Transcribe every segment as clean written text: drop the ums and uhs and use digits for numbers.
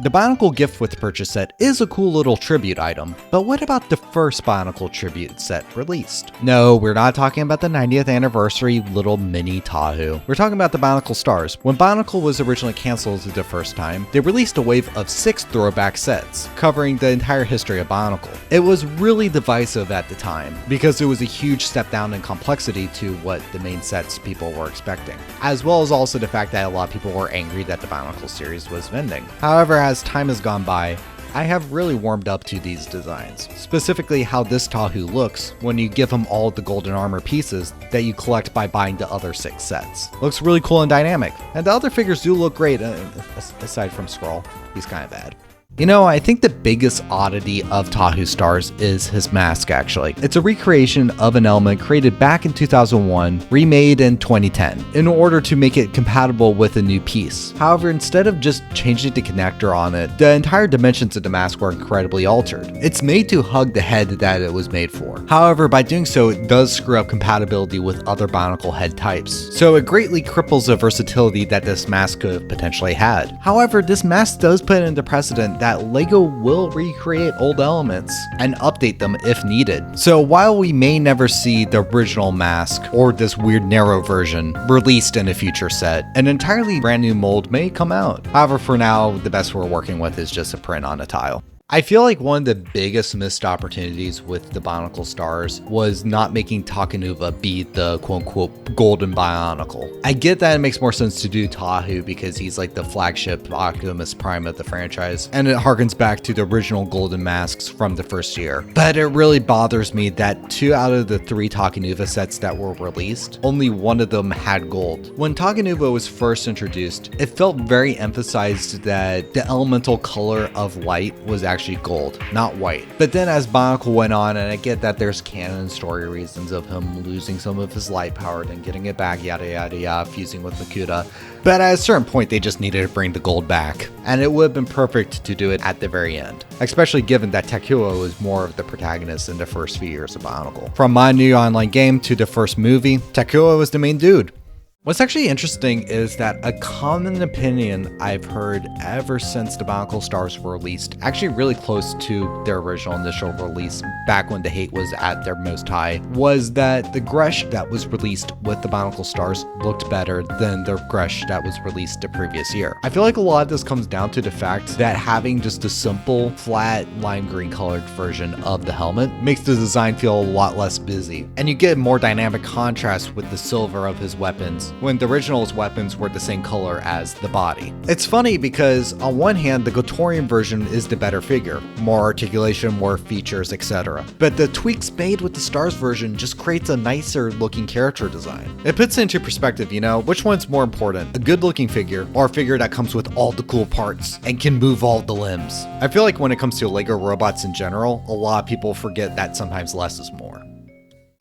The BIONICLE gift with purchase set is a cool little tribute item, but what about the first BIONICLE tribute set released? No, we're not talking about the 90th anniversary little mini Tahu. We're talking about the BIONICLE Stars. When BIONICLE was originally canceled the first time, they released a wave of 6 throwback sets, covering the entire history of BIONICLE. It was really divisive at the time, because it was a huge step down in complexity to what the main sets people were expecting, as well as also the fact that a lot of people were angry that the BIONICLE series was ending. However, as time has gone by, I have really warmed up to these designs, specifically how this Tahu looks when you give him all the golden armor pieces that you collect by buying the other 6 sets. Looks really cool and dynamic, and the other figures do look great, aside from Skrall. He's kind of bad. You know, I think the biggest oddity of Tahu Stars is his mask, actually. It's a recreation of an element created back in 2001, remade in 2010, in order to make it compatible with a new piece. However, instead of just changing the connector on it, the entire dimensions of the mask were incredibly altered. It's made to hug the head that it was made for. However, by doing so, it does screw up compatibility with other BIONICLE head types, so it greatly cripples the versatility that this mask could have potentially had. However, this mask does put into precedent that LEGO will recreate old elements and update them if needed. So while we may never see the original mask or this weird narrow version released in a future set, an entirely brand new mold may come out. However, for now, the best we're working with is just a print on a tile. I feel like one of the biggest missed opportunities with the BIONICLE Stars was not making Takanuva be the quote-unquote golden BIONICLE. I get that it makes more sense to do Tahu because he's like the flagship Optimus Prime of the franchise, and it harkens back to the original golden masks from the first year. But it really bothers me that 2 out of the 3 Takanuva sets that were released, only one of them had gold. When Takanuva was first introduced, it felt very emphasized that the elemental color of light was actually gold, not white. But then as BIONICLE went on, and I get that there's canon story reasons of him losing some of his light power and getting it back, yada yada yada, fusing with Makuta, but at a certain point they just needed to bring the gold back, and it would have been perfect to do it at the very end, especially given that Takanuva was more of the protagonist in the first few years of BIONICLE. From my new online game to the first movie, Takanuva was the main dude. What's actually interesting is that a common opinion I've heard ever since the BIONICLE Stars were released, actually really close to their original initial release back when the hate was at their most high, was that the Gresh that was released with the BIONICLE Stars looked better than the Gresh that was released the previous year. I feel like a lot of this comes down to the fact that having just a simple, flat, lime green colored version of the helmet makes the design feel a lot less busy, and you get more dynamic contrast with the silver of his weapons when the original's weapons were the same color as the body. It's funny because on one hand, the Gotorian version is the better figure, more articulation, more features, etc. But the tweaks made with the Stars version just creates a nicer looking character design. It puts into perspective, you know, which one's more important, a good looking figure or a figure that comes with all the cool parts and can move all the limbs. I feel like when it comes to LEGO robots in general, a lot of people forget that sometimes less is more.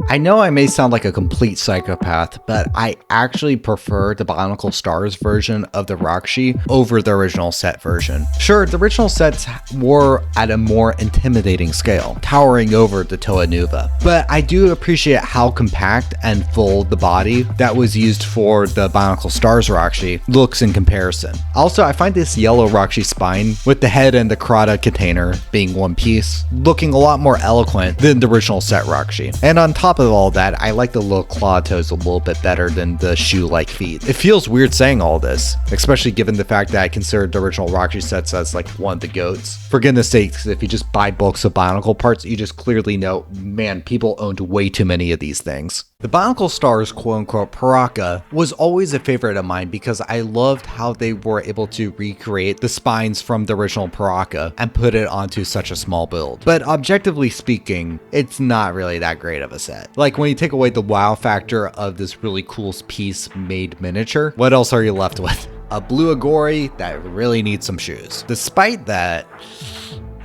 I know I may sound like a complete psychopath, but I actually prefer the BIONICLE Stars version of the Rakshi over the original set version. Sure, the original sets were at a more intimidating scale, towering over the Takanuva, but I do appreciate how compact and full the body that was used for the BIONICLE Stars Rakshi looks in comparison. Also, I find this yellow Rakshi spine with the head and the Krata container being one piece looking a lot more eloquent than the original set Rakshi. And on top of all that, I like the little claw toes a little bit better than the shoe-like feet. It feels weird saying all this, especially given the fact that I consider the original Rakshi sets as like one of the goats. For goodness sakes, if you just buy books of BIONICLE parts, you just clearly know, man, people owned way too many of these things. The BIONICLE Stars quote-unquote Paraka was always a favorite of mine because I loved how they were able to recreate the spines from the original Paraka and put it onto such a small build. But objectively speaking, it's not really that great of a set. Like when you take away the wow factor of this really cool piece made miniature, what else are you left with? A blue Agori that really needs some shoes. Despite that,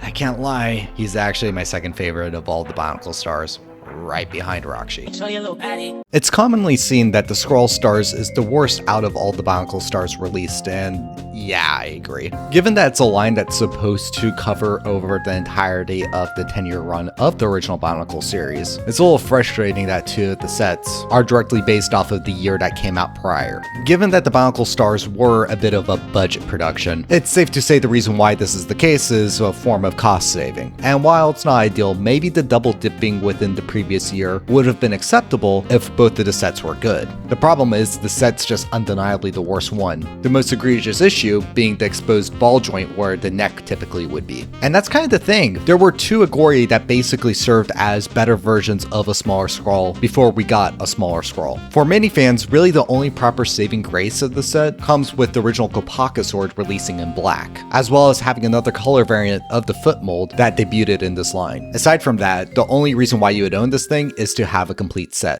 I can't lie, he's actually my second favorite of all the BIONICLE Stars, right behind Rakshi. It's commonly seen that the Skrall Stars is the worst out of all the BIONICLE Stars released, and Yeah, I agree. Given that it's a line that's supposed to cover over the entirety of the 10-year run of the original BIONICLE series, it's a little frustrating that two of the sets are directly based off of the year that came out prior. Given that the BIONICLE Stars were a bit of a budget production, it's safe to say the reason why this is the case is a form of cost saving. And while it's not ideal, maybe the double dipping within the previous year would have been acceptable if both of the sets were good. The problem is the set's just undeniably the worst one. The most egregious issue being the exposed ball joint where the neck typically would be. And that's kind of the thing. There were two Agori that basically served as better versions of a smaller Skrall before we got a smaller Skrall. For many fans, really the only proper saving grace of the set comes with the original Kopaka sword releasing in black, as well as having another color variant of the foot mold that debuted in this line. Aside from that, the only reason why you would own this thing is to have a complete set.